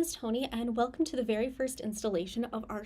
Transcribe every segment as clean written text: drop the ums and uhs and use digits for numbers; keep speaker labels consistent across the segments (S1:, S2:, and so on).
S1: is Tony, and welcome to the very first installation of our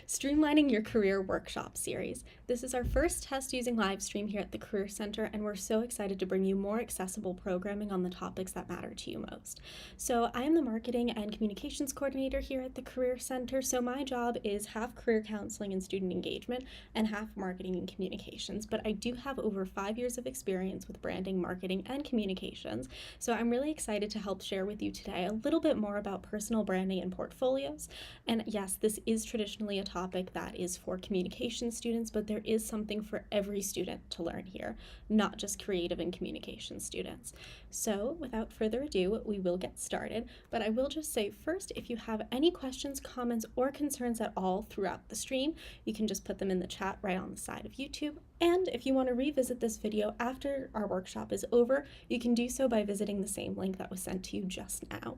S1: Streamlining Your Career workshop series. This is our first test using live stream here at the Career Center, and we're so excited to bring you more accessible programming on the topics that matter to you most. So I am the Marketing and Communications Coordinator here at the Career Center, so my job is half career counseling and student engagement and half marketing and communications, but I do have over 5 years of experience with branding, marketing, and communications, so I'm really excited to help share with you today a little bit more about personal branding and portfolios. And yes, this is traditionally a topic that is for communication students, but there is something for every student to learn here, not just creative and communication students. So without further ado, we will get started, but I will just say first, if you have any questions, comments, or concerns at all throughout the stream, you can just put them in the chat right on the side of YouTube. And if you want to revisit this video after our workshop is over, you can do so by visiting the same link that was sent to you just now.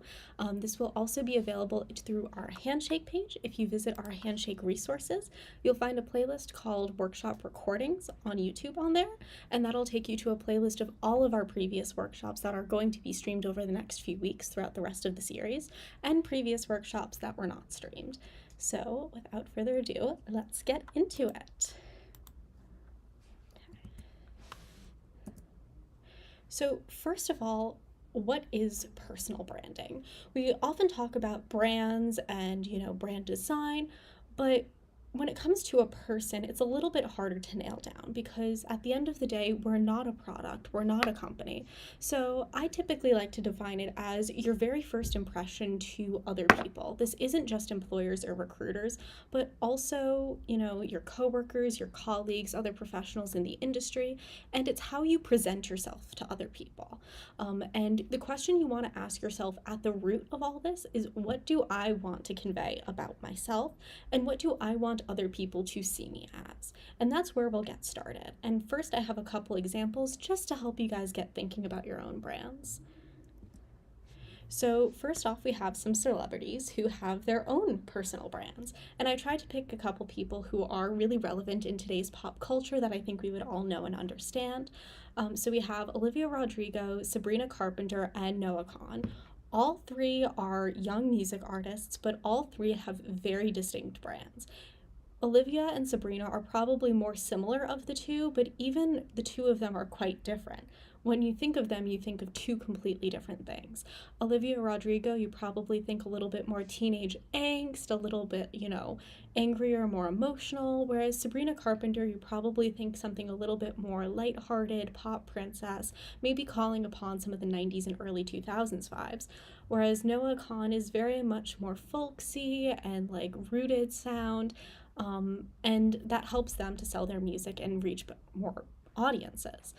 S1: This will also be available through our Handshake page. If you visit our Handshake resources, you'll find a playlist called Workshop Recordings on YouTube on there, and that'll take you to a playlist of all of our previous workshops that are going to be streamed over the next few weeks throughout the rest of the series, and previous workshops that were not streamed. So without further ado, let's get into it. So first of all, what is personal branding? We often talk about brands and, brand design, but when it comes to a person, it's a little bit harder to nail down because at the end of the day, we're not a product, we're not a company. So I typically like to define it as your very first impression to other people. This isn't just employers or recruiters, but also, your coworkers, your colleagues, other professionals in the industry, and it's how you present yourself to other people. And the question you want to ask yourself at the root of all this is, what do I want to convey about myself, and what do I want other people to see me as? And that's where we'll get started. And first, I have a couple examples just to help you guys get thinking about your own brands. So first off, we have some celebrities who have their own personal brands. And I tried to pick a couple people who are really relevant in today's pop culture that I think we would all know and understand. So we have Olivia Rodrigo, Sabrina Carpenter, and Noah Kahan. All three are young music artists, but all three have very distinct brands. Olivia and Sabrina are probably more similar of the two, but even the two of them are quite different. When you think of them, you think of two completely different things. Olivia Rodrigo, you probably think a little bit more teenage angst, a little bit, angrier, more emotional, whereas Sabrina Carpenter, you probably think something a little bit more lighthearted, pop princess, maybe calling upon some of the 90s and early 2000s vibes, whereas Noah Kahan is very much more folksy and rooted sound, and that helps them to sell their music and reach more audiences.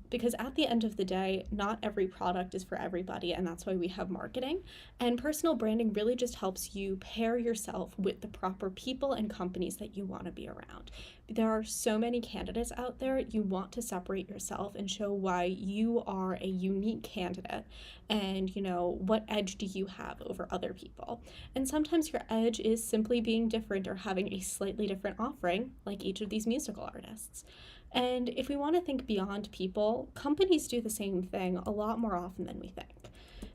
S1: Because at the end of the day, not every product is for everybody, and that's why we have marketing. And personal branding really just helps you pair yourself with the proper people and companies that you want to be around. There are so many candidates out there. You want to separate yourself and show why you are a unique candidate, and what edge do you have over other people. And sometimes your edge is simply being different or having a slightly different offering, like each of these musical artists. And if we want to think beyond people, companies do the same thing a lot more often than we think.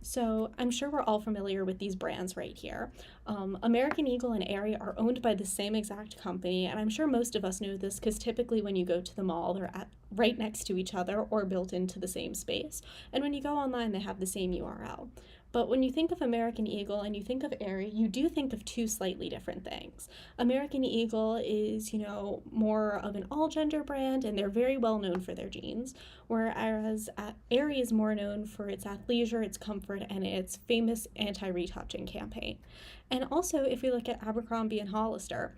S1: So I'm sure we're all familiar with these brands right here. American Eagle and Aerie are owned by the same exact company, and I'm sure most of us know this because typically when you go to the mall, they're right next to each other or built into the same space. And when you go online, they have the same URL. But when you think of American Eagle and you think of Aerie, you do think of two slightly different things. American Eagle is, more of an all-gender brand, and they're very well known for their jeans, whereas Aerie is more known for its athleisure, its comfort, and its famous anti-retouching campaign. And also, if we look at Abercrombie and Hollister,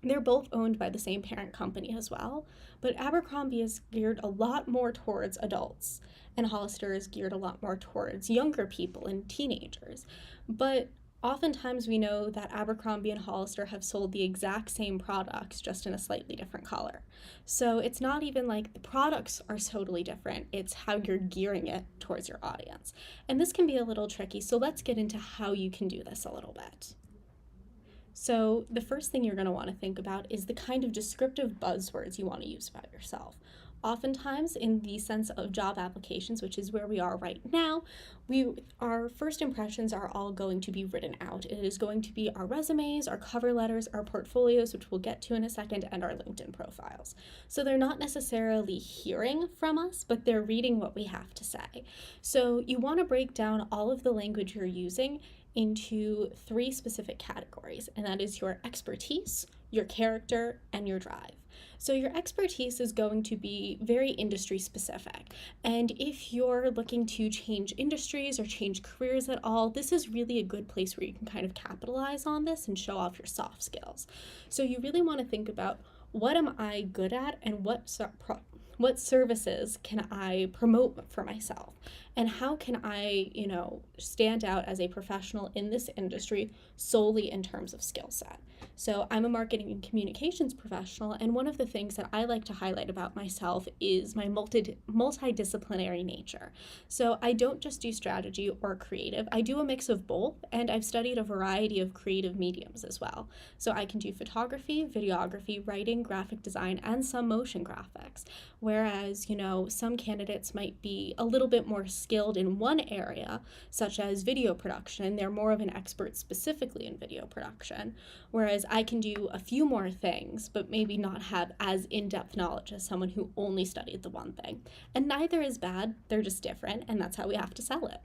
S1: they're both owned by the same parent company as well, but Abercrombie is geared a lot more towards adults, and Hollister is geared a lot more towards younger people and teenagers. But oftentimes we know that Abercrombie and Hollister have sold the exact same products, just in a slightly different color. So it's not even like the products are totally different, it's how you're gearing it towards your audience. And this can be a little tricky, so let's get into how you can do this a little bit. So the first thing you're going to want to think about is the kind of descriptive buzzwords you want to use about yourself. Oftentimes, in the sense of job applications, which is where we are right now, our first impressions are all going to be written out. It is going to be our resumes, our cover letters, our portfolios, which we'll get to in a second, and our LinkedIn profiles. So they're not necessarily hearing from us, but they're reading what we have to say. So you want to break down all of the language you're using into 3 specific categories, and that is your expertise, your character, and your drive. So your expertise is going to be very industry specific. And if you're looking to change industries or change careers at all, this is really a good place where you can kind of capitalize on this and show off your soft skills. So you really want to think about, what am I good at, and what services can I promote for myself? And how can I, stand out as a professional in this industry solely in terms of skill set? So I'm a marketing and communications professional, and one of the things that I like to highlight about myself is my multidisciplinary nature. So I don't just do strategy or creative, I do a mix of both, and I've studied a variety of creative mediums as well. So I can do photography, videography, writing, graphic design, and some motion graphics. Whereas, some candidates might be a little bit more skilled in one area, such as video production. They're more of an expert specifically in video production, whereas I can do a few more things, but maybe not have as in-depth knowledge as someone who only studied the one thing. And neither is bad, they're just different, and that's how we have to sell it.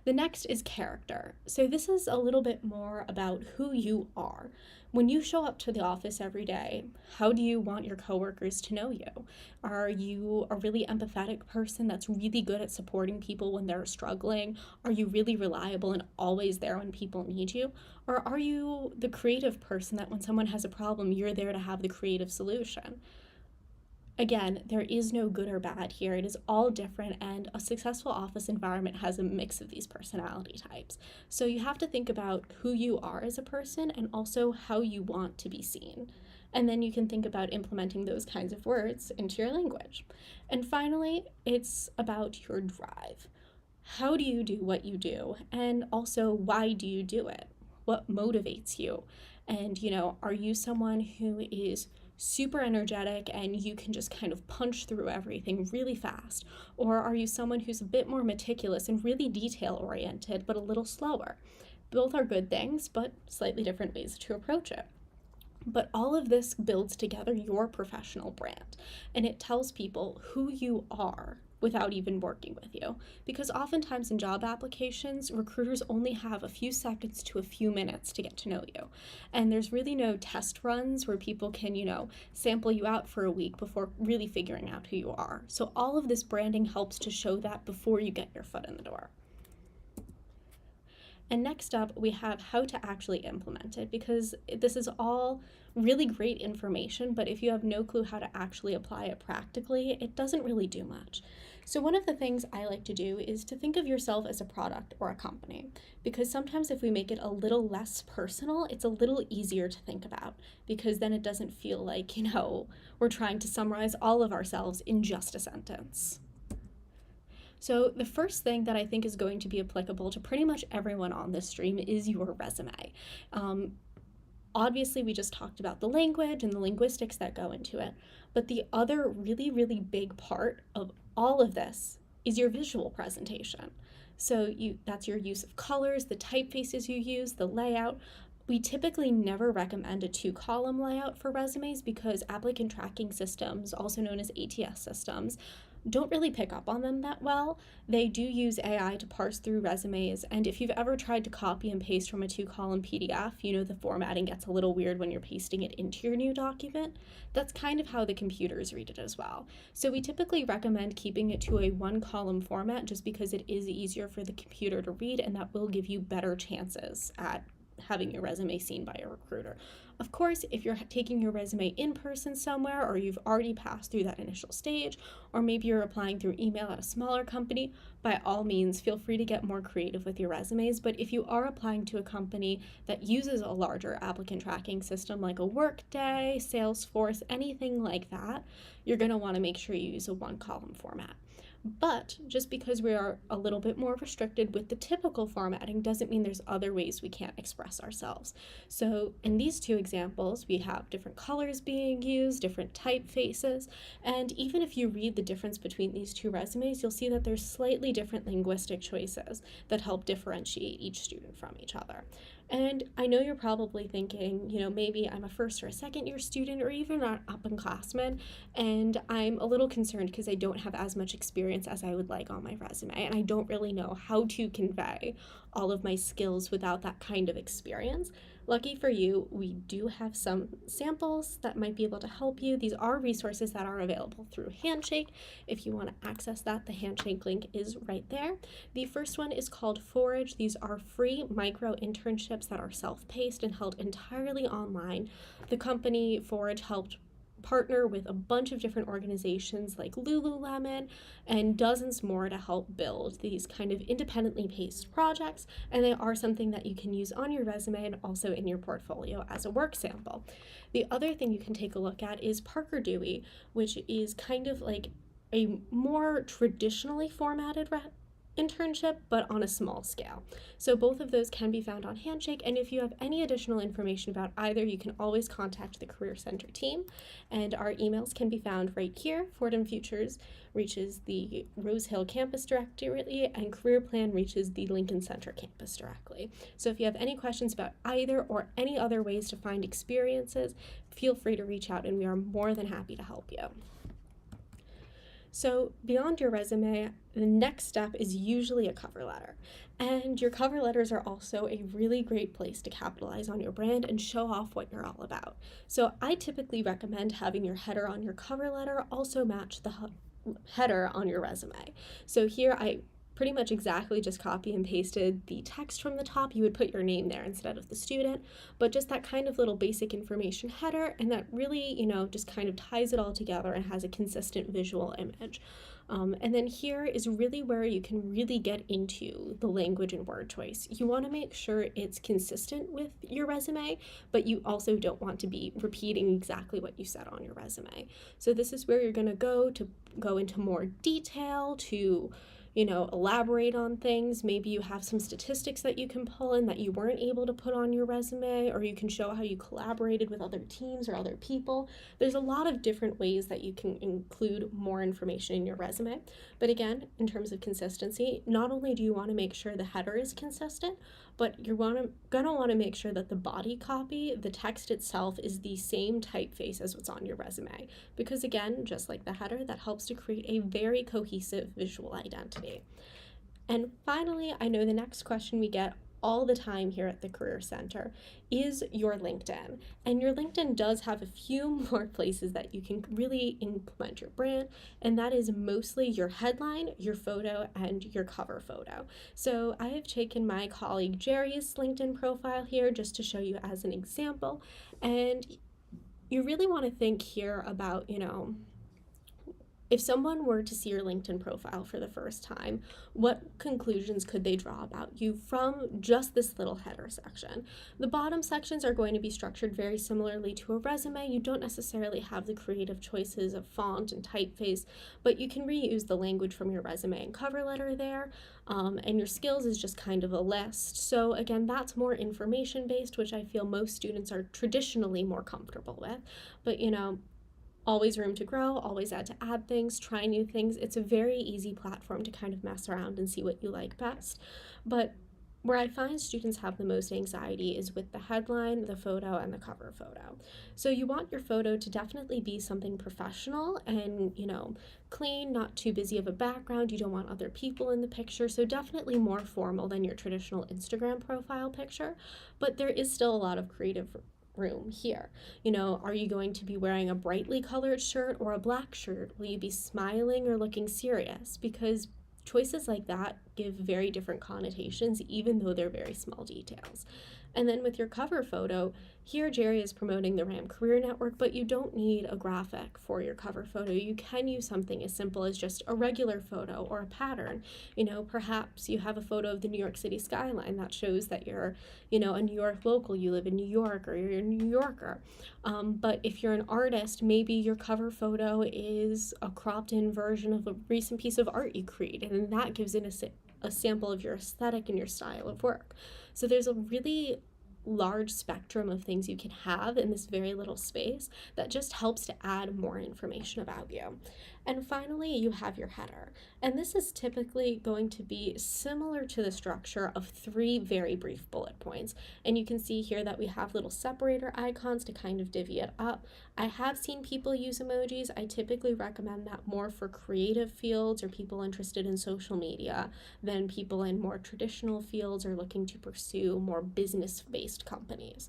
S1: The next is character. So this is a little bit more about who you are. When you show up to the office every day, how do you want your coworkers to know you? Are you a really empathetic person that's really good at supporting people when they're struggling? Are you really reliable and always there when people need you? Or are you the creative person that when someone has a problem, you're there to have the creative solution? Again, there is no good or bad here. It is all different, and a successful office environment has a mix of these personality types. So you have to think about who you are as a person and also how you want to be seen. And then you can think about implementing those kinds of words into your language. And finally, it's about your drive. How do you do what you do? And also, why do you do it? What motivates you? And, are you someone who is super energetic and you can just kind of punch through everything really fast? Or are you someone who's a bit more meticulous and really detail oriented, but a little slower? Both are good things, but slightly different ways to approach it. But all of this builds together your professional brand, and it tells people who you are without even working with you. Because oftentimes in job applications, recruiters only have a few seconds to a few minutes to get to know you. And there's really no test runs where people can, sample you out for a week before really figuring out who you are. So all of this branding helps to show that before you get your foot in the door. And next up, we have how to actually implement it, because this is all really great information, but if you have no clue how to actually apply it practically, it doesn't really do much. So one of the things I like to do is to think of yourself as a product or a company, because sometimes if we make it a little less personal, it's a little easier to think about, because then it doesn't feel like, we're trying to summarize all of ourselves in just a sentence. So the first thing that I think is going to be applicable to pretty much everyone on this stream is your resume. Obviously, we just talked about the language and the linguistics that go into it, but the other really, really big part of all of this is your visual presentation. So that's your use of colors, the typefaces you use, the layout. We typically never recommend a 2-column layout for resumes because applicant tracking systems, also known as ATS systems, don't really pick up on them that well. They do use AI to parse through resumes, and if you've ever tried to copy and paste from a 2-column PDF, the formatting gets a little weird when you're pasting it into your new document. That's kind of how the computers read it as well. So we typically recommend keeping it to a 1-column format just because it is easier for the computer to read, and that will give you better chances at having your resume seen by a recruiter. Of course, if you're taking your resume in person somewhere, or you've already passed through that initial stage, or maybe you're applying through email at a smaller company, by all means, feel free to get more creative with your resumes. But if you are applying to a company that uses a larger applicant tracking system like a Workday, Salesforce, anything like that, you're going to want to make sure you use a 1-column format. But just because we are a little bit more restricted with the typical formatting doesn't mean there's other ways we can't express ourselves. So in these two examples, we have different colors being used, different typefaces, and even if you read the difference between these two resumes, you'll see that there's slightly different linguistic choices that help differentiate each student from each other. And I know you're probably thinking, maybe I'm a first or a second year student or even an upperclassman, and I'm a little concerned because I don't have as much experience as I would like on my resume, and I don't really know how to convey all of my skills without that kind of experience. Lucky for you, we do have some samples that might be able to help you. These are resources that are available through Handshake. If you want to access that, the Handshake link is right there. The first one is called Forage. These are free micro internships that are self-paced and held entirely online. The company Forage helped partner with a bunch of different organizations like Lululemon and dozens more to help build these kind of independently paced projects, and they are something that you can use on your resume and also in your portfolio as a work sample. The other thing you can take a look at is Parker Dewey, which is kind of like a more traditionally formatted internship, but on a small scale. So both of those can be found on Handshake, and if you have any additional information about either, you can always contact the Career Center team, and our emails can be found right here. Fordham Futures reaches the Rose Hill campus directly, and Career Plan reaches the Lincoln Center campus directly. So if you have any questions about either or any other ways to find experiences, feel free to reach out, and we are more than happy to help you. So beyond your resume, the next step is usually a cover letter. And your cover letters are also a really great place to capitalize on your brand and show off what you're all about. So I typically recommend having your header on your cover letter also match the header on your resume. So here I pretty much exactly just copy and pasted the text from the top. You would put your name there instead of the student, but just that kind of little basic information header, and that really, just kind of ties it all together and has a consistent visual image. And then here is really where you can really get into the language and word choice. You want to make sure it's consistent with your resume, but you also don't want to be repeating exactly what you said on your resume. So this is where you're going to go into more detail, to elaborate on things. Maybe you have some statistics that you can pull in that you weren't able to put on your resume, or you can show how you collaborated with other teams or other people. There's a lot of different ways that you can include more information in your resume. But again, in terms of consistency, not only do you want to make sure the header is consistent, but you're gonna want to make sure that the body copy, the text itself, is the same typeface as what's on your resume. Because again, just like the header, that helps to create a very cohesive visual identity. And finally, I know the next question we get all the time here at the Career Center is your LinkedIn. And your LinkedIn does have a few more places that you can really implement your brand, and that is mostly your headline, your photo, and your cover photo. So I have taken my colleague Jerry's LinkedIn profile here just to show you as an example, and you really want to think here about, if someone were to see your LinkedIn profile for the first time, what conclusions could they draw about you from just this little header section? The bottom sections are going to be structured very similarly to a resume. You don't necessarily have the creative choices of font and typeface, but you can reuse the language from your resume and cover letter there, and your skills is just kind of a list. So again, that's more information-based, which I feel most students are traditionally more comfortable with, but always room to grow, always to add things, try new things. It's a very easy platform to kind of mess around and see what you like best. But where I find students have the most anxiety is with the headline, the photo, and the cover photo. So you want your photo to definitely be something professional and, clean, not too busy of a background. You don't want other people in the picture. So definitely more formal than your traditional Instagram profile picture. But there is still a lot of creative room here. Are you going to be wearing a brightly colored shirt or a black shirt? Will you be smiling or looking serious? Because choices like that give very different connotations, even though they're very small details. And then with your cover photo, here Jerry is promoting the RAM Career Network, but you don't need a graphic for your cover photo. You can use something as simple as just a regular photo or a pattern. Perhaps you have a photo of the New York City skyline that shows that you're, a New York local, you live in New York, or you're a New Yorker. But if you're an artist, maybe your cover photo is a cropped in version of a recent piece of art you created, and that gives it a sample of your aesthetic and your style of work. So there's a really large spectrum of things you can have in this very little space that just helps to add more information about you. And finally, you have your header. And this is typically going to be similar to the structure of 3 very brief bullet points. And you can see here that we have little separator icons to kind of divvy it up. I have seen people use emojis. I typically recommend that more for creative fields or people interested in social media than people in more traditional fields or looking to pursue more business-based companies.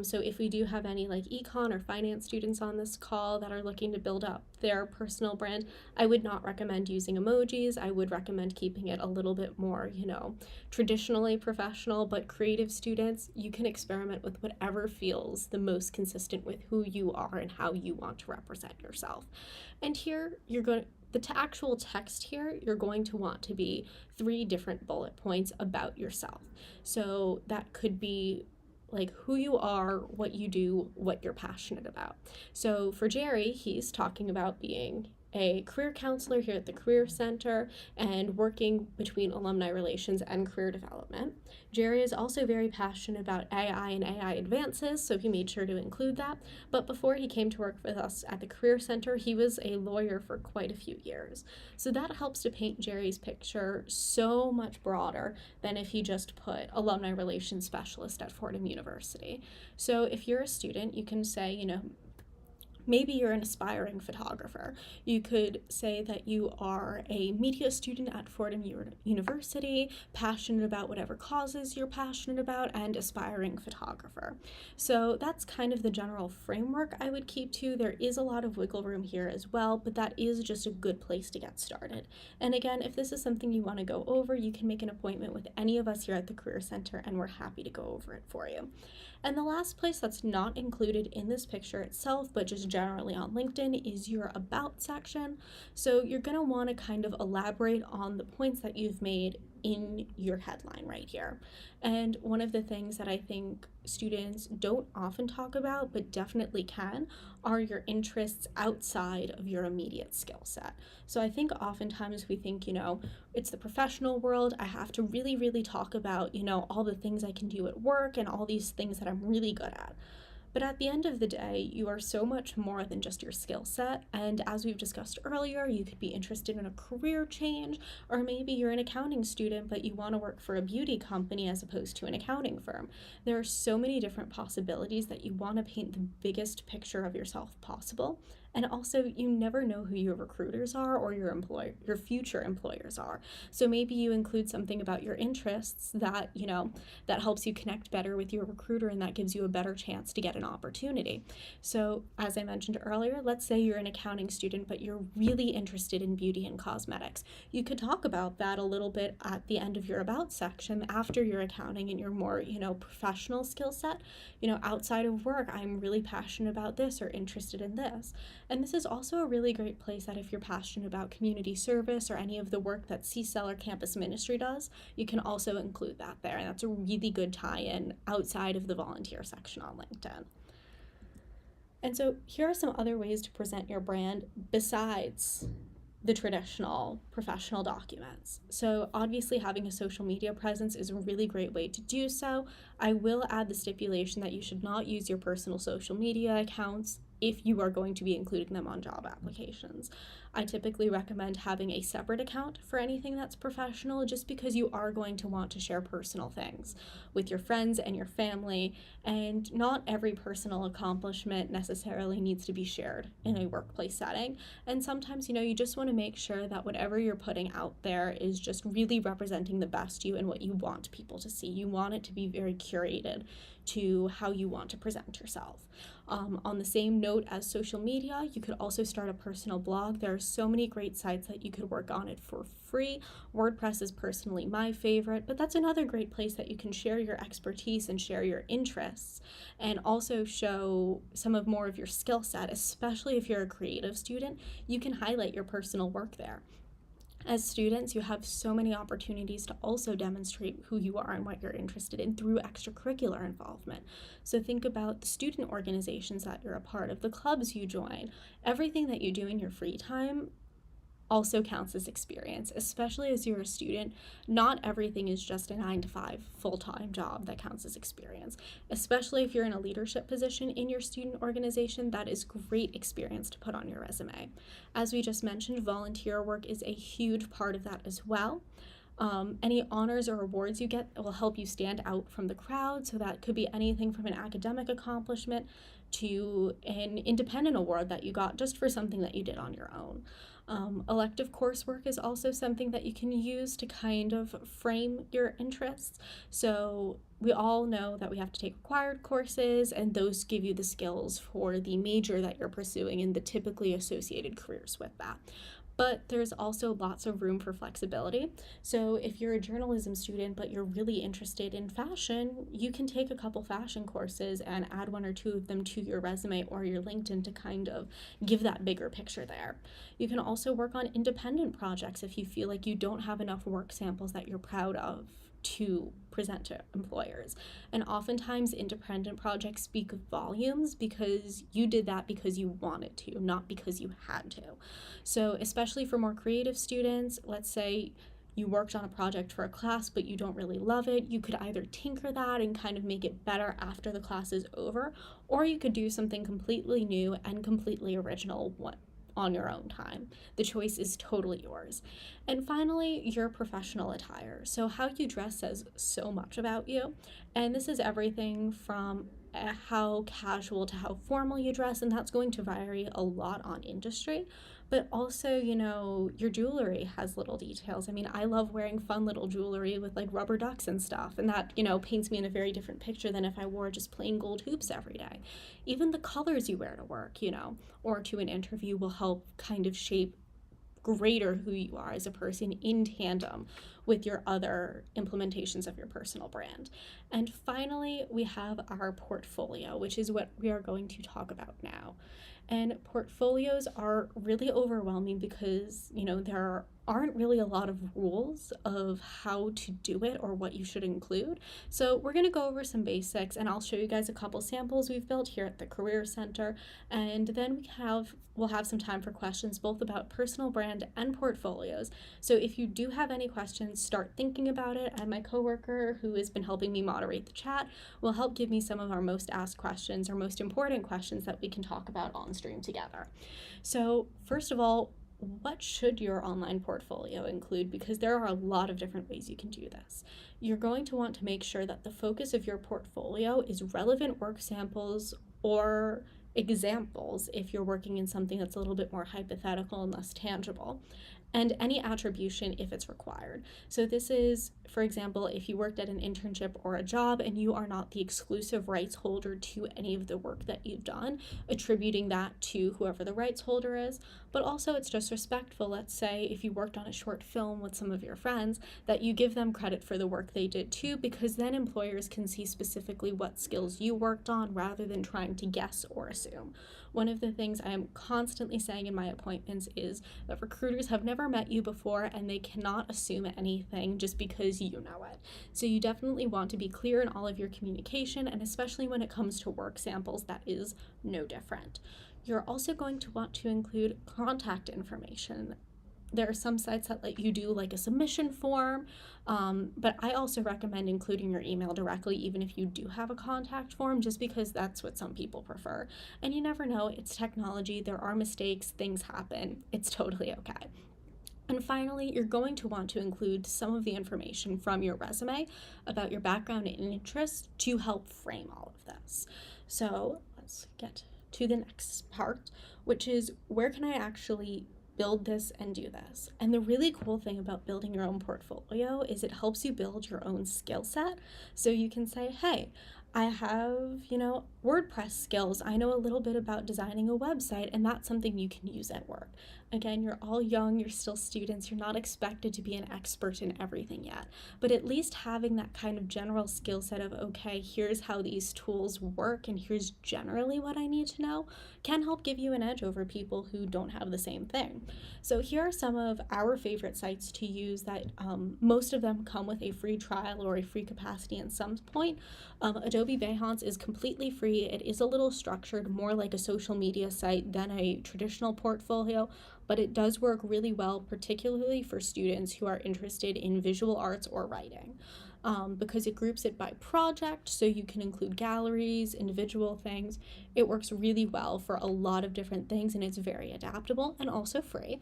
S1: So if we do have any like econ or finance students on this call that are looking to build up their personal brand, I would not recommend using emojis. I would recommend keeping it a little bit more, traditionally professional, but creative students, you can experiment with whatever feels the most consistent with who you are and how you want to represent yourself. And here the actual text here, you're going to want to be 3 different bullet points about yourself. So that could be like who you are, what you do, what you're passionate about. So for Jerry, he's talking about being a career counselor here at the Career Center and working between alumni relations and career development. Jerry is also very passionate about AI and AI advances, so he made sure to include that. But before he came to work with us at the Career Center, he was a lawyer for quite a few years. So that helps to paint Jerry's picture so much broader than if he just put alumni relations specialist at Fordham University. So if you're a student, you can say, maybe you're an aspiring photographer. You could say that you are a media student at Fordham University, passionate about whatever causes you're passionate about, and aspiring photographer. So that's kind of the general framework I would keep to. There is a lot of wiggle room here as well, but that is just a good place to get started. And again, if this is something you want to go over, you can make an appointment with any of us here at the Career Center, and we're happy to go over it for you. And the last place that's not included in this picture itself, but just generally on LinkedIn, is your About section. So you're going to want to kind of elaborate on the points that you've made in your headline right here. And one of the things that I think students don't often talk about, but definitely can, are your interests outside of your immediate skill set. So I think oftentimes we think, it's the professional world. I have to really, really talk about, all the things I can do at work and all these things that I'm really good at. But at the end of the day, you are so much more than just your skill set. And as we've discussed earlier, you could be interested in a career change, or maybe you're an accounting student, but you want to work for a beauty company as opposed to an accounting firm. There are so many different possibilities that you want to paint the biggest picture of yourself possible. And also, you never know who your recruiters are or your future employers are. So maybe you include something about your interests that, that helps you connect better with your recruiter, and that gives you a better chance to get an opportunity. So as I mentioned earlier, let's say you're an accounting student, but you're really interested in beauty and cosmetics. You could talk about that a little bit at the end of your About section after your accounting and your more, professional skill set. Outside of work, I'm really passionate about this or interested in this. And this is also a really great place that if you're passionate about community service or any of the work that CSEL or campus ministry does, you can also include that there. And that's a really good tie-in outside of the volunteer section on LinkedIn. And so here are some other ways to present your brand besides the traditional professional documents. So obviously having a social media presence is a really great way to do so. I will add the stipulation that you should not use your personal social media accounts if you are going to be including them on job applications. I typically recommend having a separate account for anything that's professional, just because you are going to want to share personal things with your friends and your family, and not every personal accomplishment necessarily needs to be shared in a workplace setting. And sometimes, you just want to make sure that whatever you're putting out there is just really representing the best you and what you want people to see. You want it to be very curated to how you want to present yourself. On the same note as social media, you could also start a personal blog. There are so many great sites that you could work on it for free. WordPress is personally my favorite, but that's another great place that you can share your expertise and share your interests and also show some of more of your skill set, especially if you're a creative student. You can highlight your personal work there. As students, you have so many opportunities to also demonstrate who you are and what you're interested in through extracurricular involvement. So think about the student organizations that you're a part of, the clubs you join, everything that you do in your free time also counts as experience, especially as you're a student. Not everything is just a 9-to-5 full-time job that counts as experience, especially if you're in a leadership position in your student organization. That is great experience to put on your resume. As we just mentioned, volunteer work is a huge part of that as well. Any honors or awards you get will help you stand out from the crowd, so that could be anything from an academic accomplishment to an independent award that you got just for something that you did on your own. Elective coursework is also something that you can use to kind of frame your interests. So we all know that we have to take required courses, and those give you the skills for the major that you're pursuing and the typically associated careers with that. But there's also lots of room for flexibility. So if you're a journalism student but you're really interested in fashion, you can take a couple fashion courses and add 1 or 2 of them to your resume or your LinkedIn to kind of give that bigger picture there. You can also work on independent projects if you feel like you don't have enough work samples that you're proud of to present to employers. And oftentimes independent projects speak volumes because you did that because you wanted to, not because you had to. So especially for more creative students, let's say you worked on a project for a class but you don't really love it, you could either tinker that and kind of make it better after the class is over, or you could do something completely new and completely original on your own time. The choice is totally yours. And finally, your professional attire. So how you dress says so much about you. And this is everything from how casual to how formal you dress, and that's going to vary a lot on industry. But also, your jewelry has little details. I mean, I love wearing fun little jewelry with like rubber ducks and stuff, and that, paints me in a very different picture than if I wore just plain gold hoops every day. Even the colors you wear to work, or to an interview will help kind of shape greater who you are as a person in tandem with your other implementations of your personal brand. And finally, we have our portfolio, which is what we are going to talk about now. And portfolios are really overwhelming because, there aren't really a lot of rules of how to do it or what you should include. So we're going to go over some basics, and I'll show you guys a couple samples we've built here at the Career Center, and then we'll have some time for questions both about personal brand and portfolios. So if you do have any questions, start thinking about it, and my coworker, who has been helping me moderate the chat, will help give me some of our most asked questions or most important questions that we can talk about on stream together. So first of all, what should your online portfolio include? Because there are a lot of different ways you can do this. You're going to want to make sure that the focus of your portfolio is relevant work samples or examples if you're working in something that's a little bit more hypothetical and less tangible, and any attribution if it's required. So this is, for example, if you worked at an internship or a job and you are not the exclusive rights holder to any of the work that you've done, attributing that to whoever the rights holder is. But also it's just respectful, let's say if you worked on a short film with some of your friends, that you give them credit for the work they did too, because then employers can see specifically what skills you worked on rather than trying to guess or assume. One of the things I am constantly saying in my appointments is that recruiters have never met you before and they cannot assume anything just because you know it. So you definitely want to be clear in all of your communication, and especially when it comes to work samples, that is no different. You're also going to want to include contact information. There are some sites that let you do like a submission form, but I also recommend including your email directly even if you do have a contact form, just because that's what some people prefer. And you never know, it's technology, there are mistakes, things happen, it's totally okay. And finally, you're going to want to include some of the information from your resume about your background and interests to help frame all of this. So let's get to the next part, which is where can I actually build this and do this? And the really cool thing about building your own portfolio is it helps you build your own skill set. So you can say, hey, I have, WordPress skills. I know a little bit about designing a website, and that's something you can use at work. Again, you're all young, you're still students, you're not expected to be an expert in everything yet. But at least having that kind of general skill set of, okay, here's how these tools work, and here's generally what I need to know, can help give you an edge over people who don't have the same thing. So here are some of our favorite sites to use that most of them come with a free trial or a free capacity at some point. Adobe Behance is completely free. It is a little structured, more like a social media site than a traditional portfolio, but it does work really well, particularly for students who are interested in visual arts or writing. Because it groups it by project, so you can include galleries, individual things. It works really well for a lot of different things, and it's very adaptable and also free.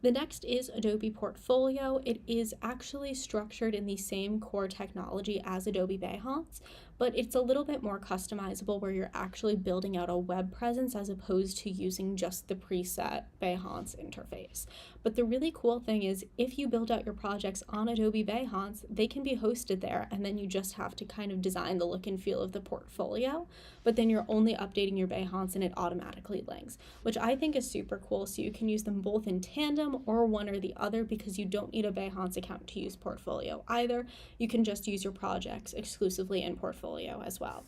S1: The next is Adobe Portfolio. It is actually structured in the same core technology as Adobe Behance, but it's a little bit more customizable where you're actually building out a web presence as opposed to using just the preset Behance interface. But the really cool thing is if you build out your projects on Adobe Behance, they can be hosted there, and then you just have to kind of design the look and feel of the portfolio, but then you're only updating your Behance and it automatically links, which I think is super cool. So you can use them both in tandem or one or the other, because you don't need a Behance account to use Portfolio either. You can just use your projects exclusively in Portfolio as well.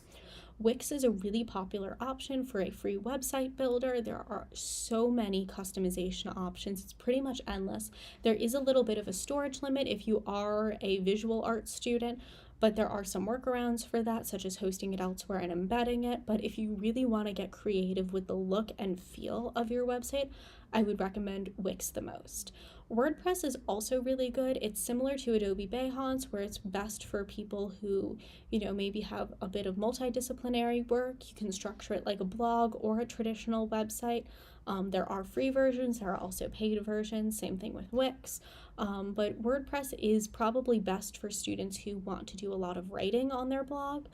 S1: Wix is a really popular option for a free website builder. There are so many customization options. It's pretty much endless. There is a little bit of a storage limit if you are a visual arts student, but there are some workarounds for that, such as hosting it elsewhere and embedding it. But if you really want to get creative with the look and feel of your website, I would recommend Wix the most. WordPress is also really good. It's similar to Adobe Behance, where it's best for people who, maybe have a bit of multidisciplinary work. You can structure it like a blog or a traditional website. There are free versions, there are also paid versions, same thing with Wix. But WordPress is probably best for students who want to do a lot of writing on their blog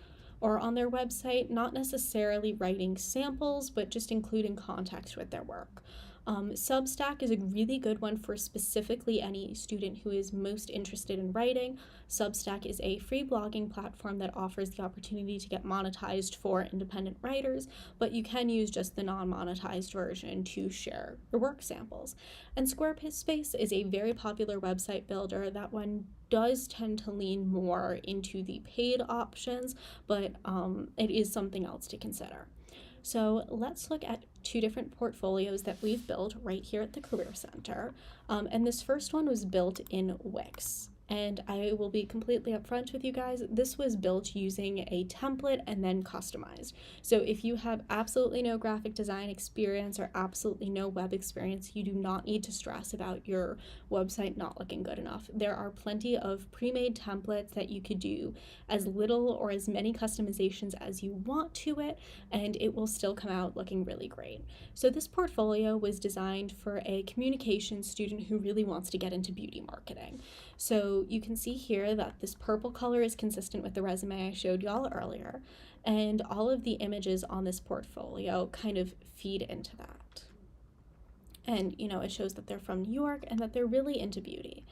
S1: or on their website, not necessarily writing samples, but just including context with their work. Substack is a really good one for specifically any student who is most interested in writing. Substack is a free blogging platform that offers the opportunity to get monetized for independent writers, but you can use just the non-monetized version to share your work samples. And Squarespace is a very popular website builder. That one does tend to lean more into the paid options, but it is something else to consider. So let's look at two different portfolios that we've built right here at the Career Center. And this first one was built in Wix. And I will be completely upfront with you guys, this was built using a template and then customized. So if you have absolutely no graphic design experience or absolutely no web experience, you do not need to stress about your website not looking good enough. There are plenty of pre-made templates that you could do as little or as many customizations as you want to it, and it will still come out looking really great. So this portfolio was designed for a communications student who really wants to get into beauty marketing. So you can see here that this purple color is consistent with the resume I showed y'all earlier, and all of the images on this portfolio kind of feed into that. And, it shows that they're from New York and that they're really into beauty.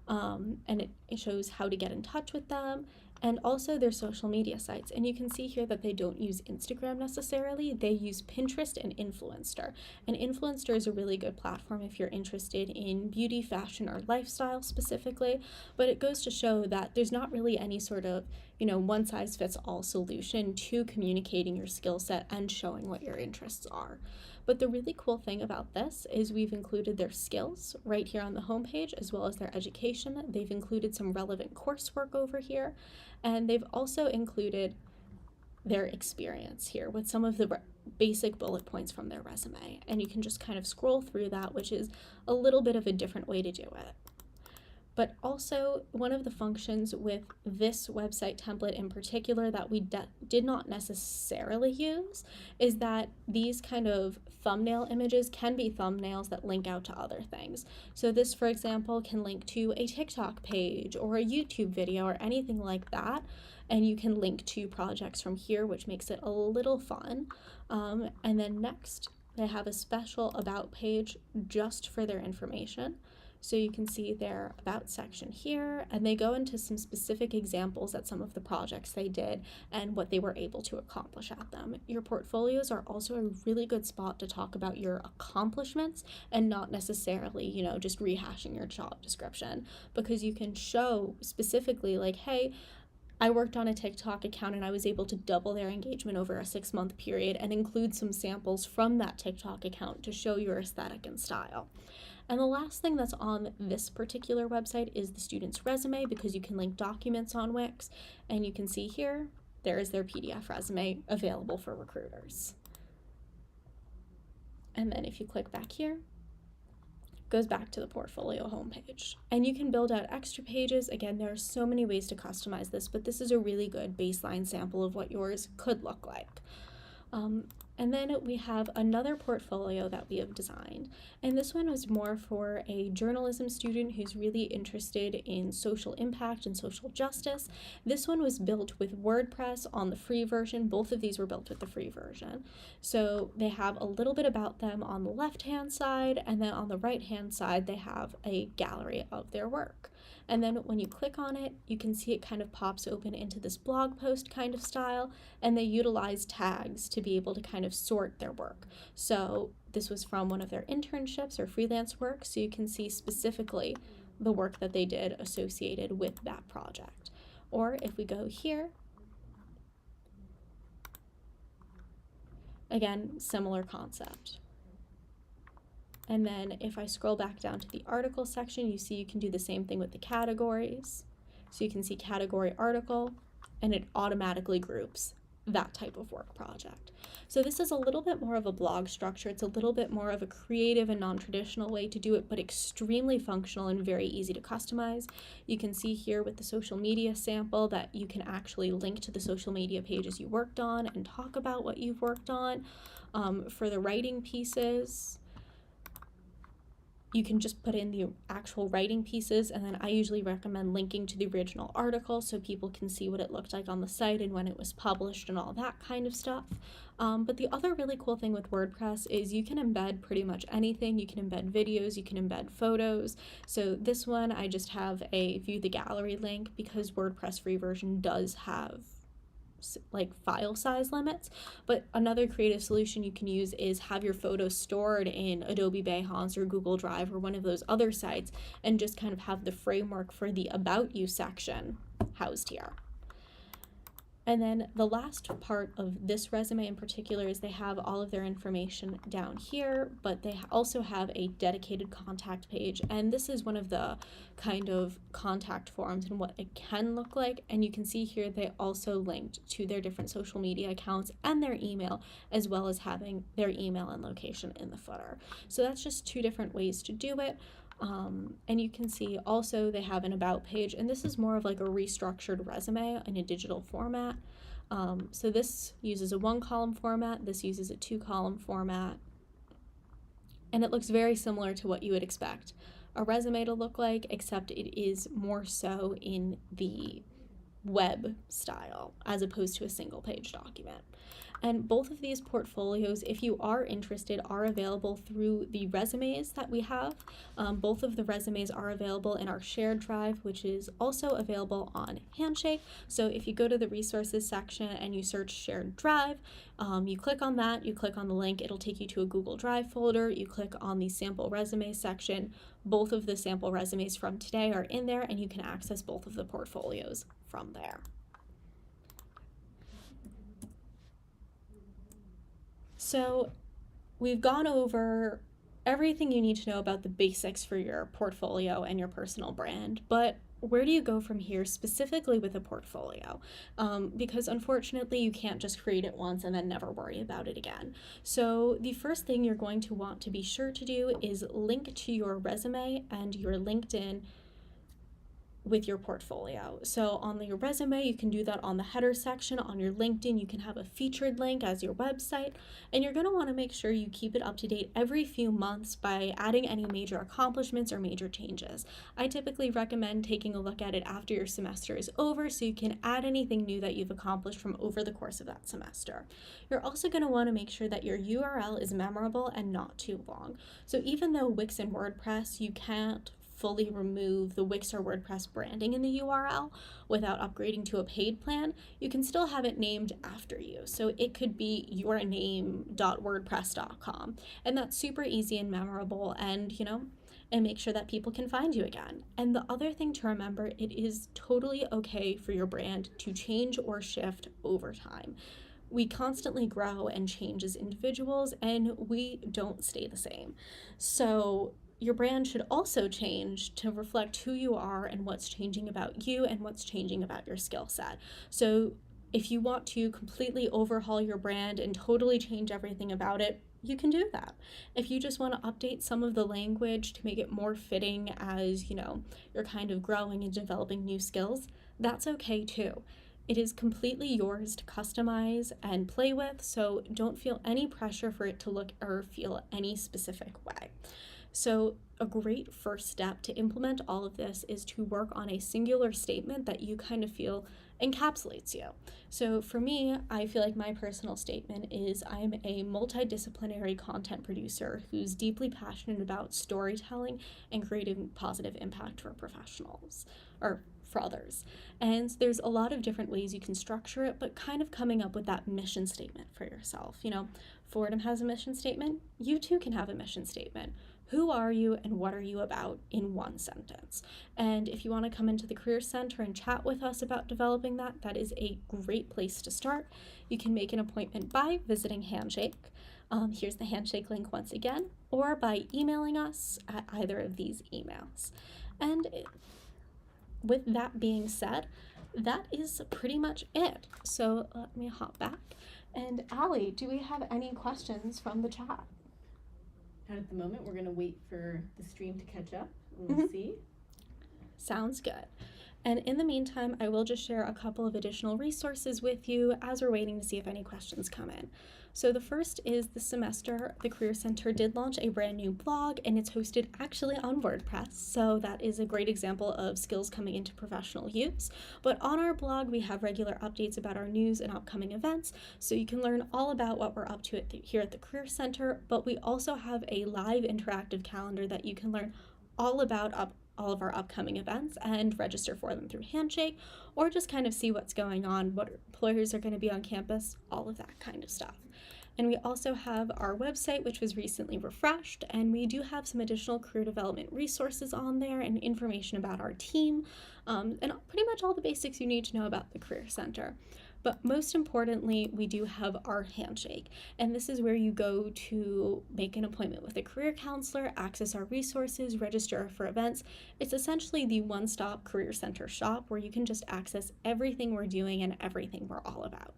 S1: And it shows how to get in touch with them, and also their social media sites. And you can see here that they don't use Instagram necessarily, they use Pinterest and Influencer. And Influencer is a really good platform if you're interested in beauty, fashion, or lifestyle specifically, but it goes to show that there's not really any sort of, one-size-fits-all solution to communicating your skill set and showing what your interests are. But the really cool thing about this is we've included their skills right here on the homepage, as well as their education. They've included some relevant coursework over here, and they've also included their experience here with some of the basic bullet points from their resume. And you can just kind of scroll through that, which is a little bit of a different way to do it. But also, one of the functions with this website template in particular that we did not necessarily use is that these kind of thumbnail images can be thumbnails that link out to other things. So this, for example, can link to a TikTok page or a YouTube video or anything like that. And you can link to projects from here, which makes it a little fun. And then next, they have a special about page just for their information. So you can see their About section here, and they go into some specific examples at some of the projects they did and what they were able to accomplish at them. Your portfolios are also a really good spot to talk about your accomplishments and not necessarily, just rehashing your job description, because you can show specifically like, hey, I worked on a TikTok account and I was able to double their engagement over a 6-month period, and include some samples from that TikTok account to show your aesthetic and style. And the last thing that's on this particular website is the student's resume, because you can link documents on Wix, and you can see here, there is their PDF resume available for recruiters. And then if you click back here, it goes back to the portfolio homepage. And you can build out extra pages. Again, there are so many ways to customize this, but this is a really good baseline sample of what yours could look like. And then we have another portfolio that we have designed. And this one was more for a journalism student who's really interested in social impact and social justice. This one was built with WordPress on the free version. Both of these were built with the free version. So they have a little bit about them on the left-hand side, and then on the right-hand side, they have a gallery of their work. And then when you click on it, you can see it kind of pops open into this blog post kind of style, and they utilize tags to be able to kind of sort their work. So this was from one of their internships or freelance work, so you can see specifically the work that they did associated with that project. Or if we go here, again, similar concept. And then if I scroll back down to the article section, you see you can do the same thing with the categories. So you can see category article, and it automatically groups that type of work project. So this is a little bit more of a blog structure. It's a little bit more of a creative and non-traditional way to do it, but extremely functional and very easy to customize. You can see here with the social media sample that you can actually link to the social media pages you worked on and talk about what you've worked on. For the writing pieces, you can just put in the actual writing pieces, and then I usually recommend linking to the original article so people can see what it looked like on the site and when it was published and all that kind of stuff. But the other really cool thing with WordPress is you can embed pretty much anything. You can embed videos, you can embed photos. So this one, I just have a view the gallery link because WordPress free version does have like file size limits, but another creative solution you can use is have your photos stored in Adobe Behance or Google Drive or one of those other sites, and just kind of have the framework for the About You section housed here. And then the last part of this resume in particular is they have all of their information down here, but they also have a dedicated contact page. And this is one of the kind of contact forms and what it can look like. And you can see here they also linked to their different social media accounts and their email, as well as having their email and location in the footer. So that's just 2 different ways to do it. And you can see also they have an about page, and this is more of like a restructured resume in a digital format. So this uses a 1-column format, this uses a 2-column format, and it looks very similar to what you would expect a resume to look like, except it is more so in the web style as opposed to a single page document. And both of these portfolios, if you are interested, are available through the resumes that we have. Both of the resumes are available in our shared drive, which is also available on Handshake. So if you go to the resources section and you search shared drive, you click on that, you click on the link, it'll take you to a Google Drive folder. You click on the sample resume section. Both of the sample resumes from today are in there, and you can access both of the portfolios from there. So we've gone over everything you need to know about the basics for your portfolio and your personal brand, but where do you go from here specifically with a portfolio? Because unfortunately you can't just create it once and then never worry about it again. So the first thing you're going to want to be sure to do is link to your resume and your LinkedIn with your portfolio. So on your resume, you can do that on the header section. On your LinkedIn, you can have a featured link as your website, and you're going to want to make sure you keep it up to date every few months by adding any major accomplishments or major changes. I typically recommend taking a look at it after your semester is over so you can add anything new that you've accomplished from over the course of that semester. You're also going to want to make sure that your URL is memorable and not too long. So even though Wix and WordPress, you can't fully remove the Wix or WordPress branding in the URL without upgrading to a paid plan, you can still have it named after you. So it could be yourname.wordpress.com, and that's super easy and memorable, and and make sure that people can find you again. And the other thing to remember, it is totally okay for your brand to change or shift over time. We constantly grow and change as individuals, and we don't stay the same. So your brand should also change to reflect who you are and what's changing about you and what's changing about your skill set. So if you want to completely overhaul your brand and totally change everything about it, you can do that. If you just want to update some of the language to make it more fitting as, you're kind of growing and developing new skills, that's okay too. It is completely yours to customize and play with, so don't feel any pressure for it to look or feel any specific way. So a great first step to implement all of this is to work on a singular statement that you kind of feel encapsulates you. So for me, I feel like my personal statement is I'm a multidisciplinary content producer who's deeply passionate about storytelling and creating positive impact for professionals, or for others. And there's a lot of different ways you can structure it, but kind of coming up with that mission statement for yourself. Fordham has a mission statement. You too can have a mission statement. Who are you and what are you about in one sentence? And if you want to come into the Career Center and chat with us about developing that, that is a great place to start. You can make an appointment by visiting Handshake. Here's the Handshake link once again, or by emailing us at either of these emails. And with that being said, that is pretty much it. So let me hop back. And Allie, do we have any questions from the chat?
S2: At the moment, we're going to wait for the stream to catch up, and we'll see.
S1: Sounds good. And in the meantime, I will just share a couple of additional resources with you as we're waiting to see if any questions come in. So the first is this semester, the Career Center did launch a brand new blog, and it's hosted actually on WordPress. So that is a great example of skills coming into professional use. But on our blog, we have regular updates about our news and upcoming events. So you can learn all about what we're up to here at the Career Center. But we also have a live interactive calendar that you can learn all about all of our upcoming events and register for them through Handshake, or just kind of see what's going on, what employers are going to be on campus, all of that kind of stuff. And we also have our website, which was recently refreshed, and we do have some additional career development resources on there and information about our team, and pretty much all the basics you need to know about the Career Center. But most importantly, we do have our Handshake, and this is where you go to make an appointment with a career counselor, access our resources, register for events. It's essentially the one-stop Career Center shop where you can just access everything we're doing and everything we're all about.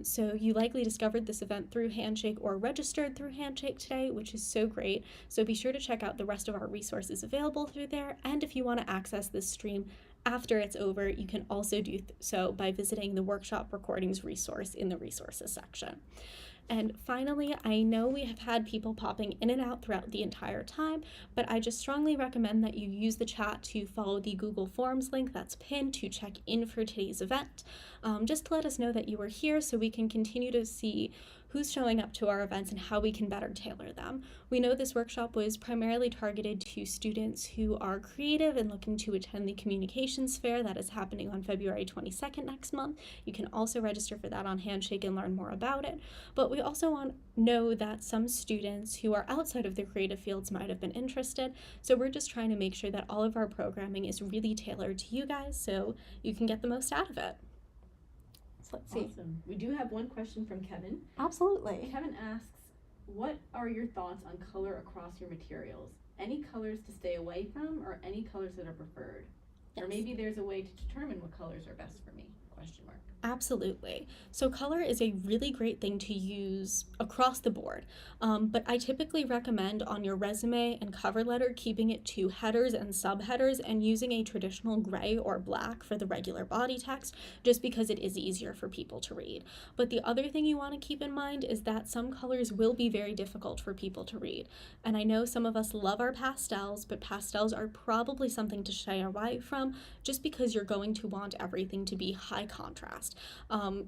S1: So you likely discovered this event through Handshake or registered through Handshake today, which is so great. So be sure to check out the rest of our resources available through there, and if you want to access this stream after it's over, you can also do so by visiting the workshop recordings resource in the resources section. And finally, I know we have had people popping in and out throughout the entire time, but I just strongly recommend that you use the chat to follow the Google Forms link that's pinned to check in for today's event, just to let us know that you were here so we can continue to see who's showing up to our events and how we can better tailor them. We know this workshop was primarily targeted to students who are creative and looking to attend the communications fair that is happening on February 22nd next month. You can also register for that on Handshake and learn more about it. But we also want to know that some students who are outside of the creative fields might have been interested. So we're just trying to make sure that all of our programming is really tailored to you guys so you can get the most out of it. So let's see.
S2: Awesome. We do have one question from Kevin.
S1: Absolutely.
S2: Kevin asks, what are your thoughts on color across your materials? Any colors to stay away from or any colors that are preferred? Yes. Or maybe there's a way to determine what colors are best for me? Question mark.
S1: Absolutely. So color is a really great thing to use across the board, but I typically recommend on your resume and cover letter keeping it to headers and subheaders and using a traditional gray or black for the regular body text, just because it is easier for people to read. But the other thing you want to keep in mind is that some colors will be very difficult for people to read. And I know some of us love our pastels, but pastels are probably something to shy away from just because you're going to want everything to be high contrast.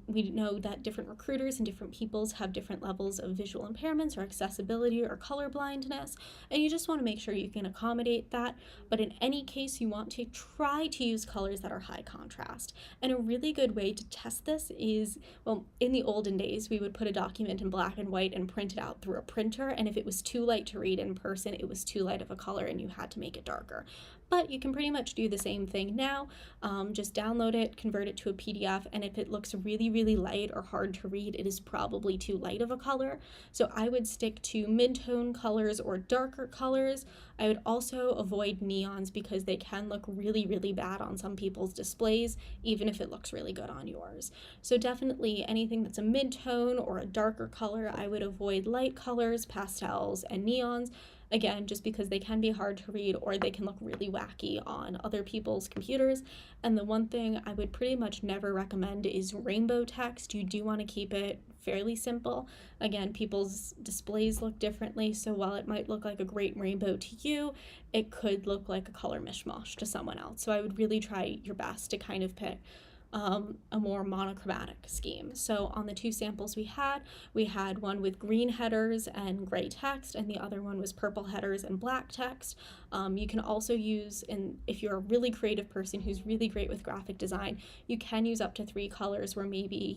S1: We know that different recruiters and different peoples have different levels of visual impairments or accessibility or color blindness, and you just want to make sure you can accommodate that. But in any case, you want to try to use colors that are high contrast. And a really good way to test this is, well, in the olden days, we would put a document in black and white and print it out through a printer, and if it was too light to read in person, it was too light of a color and you had to make it darker. But you can pretty much do the same thing now. Just download it, convert it to a PDF, and if it looks really, really light or hard to read, it is probably too light of a color. So I would stick to mid-tone colors or darker colors. I would also avoid neons because they can look really, really bad on some people's displays, even if it looks really good on yours. So definitely anything that's a mid-tone or a darker color, I would avoid light colors, pastels, and neons. Again, just because they can be hard to read or they can look really wacky on other people's computers. And the one thing I would pretty much never recommend is rainbow text. You do want to keep it fairly simple. Again, people's displays look differently, so while it might look like a great rainbow to you, it could look like a color mishmash to someone else. So I would really try your best to kind of pick a more monochromatic scheme. So on the two samples we had one with green headers and gray text, and the other one was purple headers and black text. You can also use, if you're a really creative person who's really great with graphic design, you can use up to 3 colors where maybe,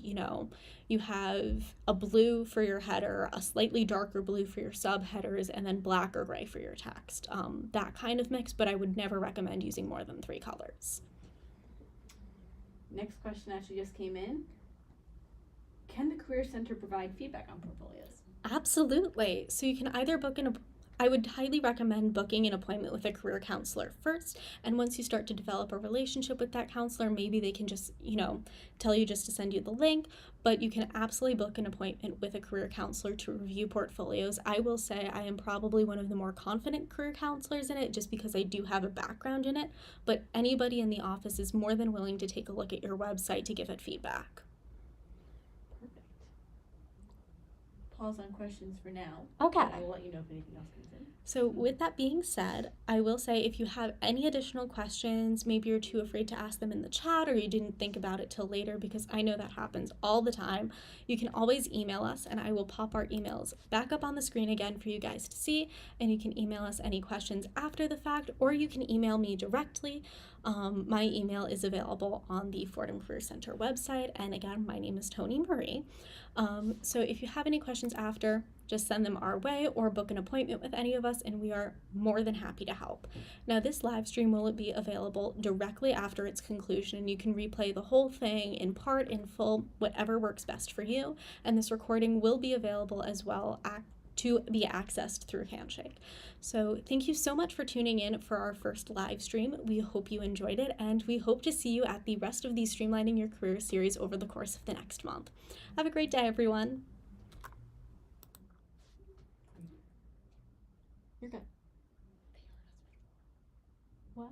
S1: you have a blue for your header, a slightly darker blue for your subheaders, and then black or gray for your text. That kind of mix, but I would never recommend using more than 3 colors.
S2: Next question actually just came in. Can the Career Center provide feedback on portfolios?
S1: Absolutely. So you can either I would highly recommend booking an appointment with a career counselor first. And once you start to develop a relationship with that counselor, maybe they can just, tell you just to send you the link. But you can absolutely book an appointment with a career counselor to review portfolios. I will say I am probably one of the more confident career counselors in it just because I do have a background in it. But anybody in the office is more than willing to take a look at your website to give it feedback.
S2: Perfect. Pause on questions for now.
S1: Okay.
S2: I will let you know if anything else comes in.
S1: So with that being said, I will say if you have any additional questions, maybe you're too afraid to ask them in the chat or you didn't think about it till later, because I know that happens all the time, you can always email us and I will pop our emails back up on the screen again for you guys to see, and you can email us any questions after the fact, or you can email me directly. My email is available on the Fordham Career Center website, and again, my name is Tony Marie. So if you have any questions after, just send them our way or book an appointment with any of us and we are more than happy to help. Now this live stream will be available directly after its conclusion, and you can replay the whole thing in part, in full, whatever works best for you, and this recording will be available as well to be accessed through Handshake. So thank you so much for tuning in for our first live stream. We hope you enjoyed it, and we hope to see you at the rest of the Streamlining Your Career series over the course of the next month. Have a great day, everyone. You're good. What?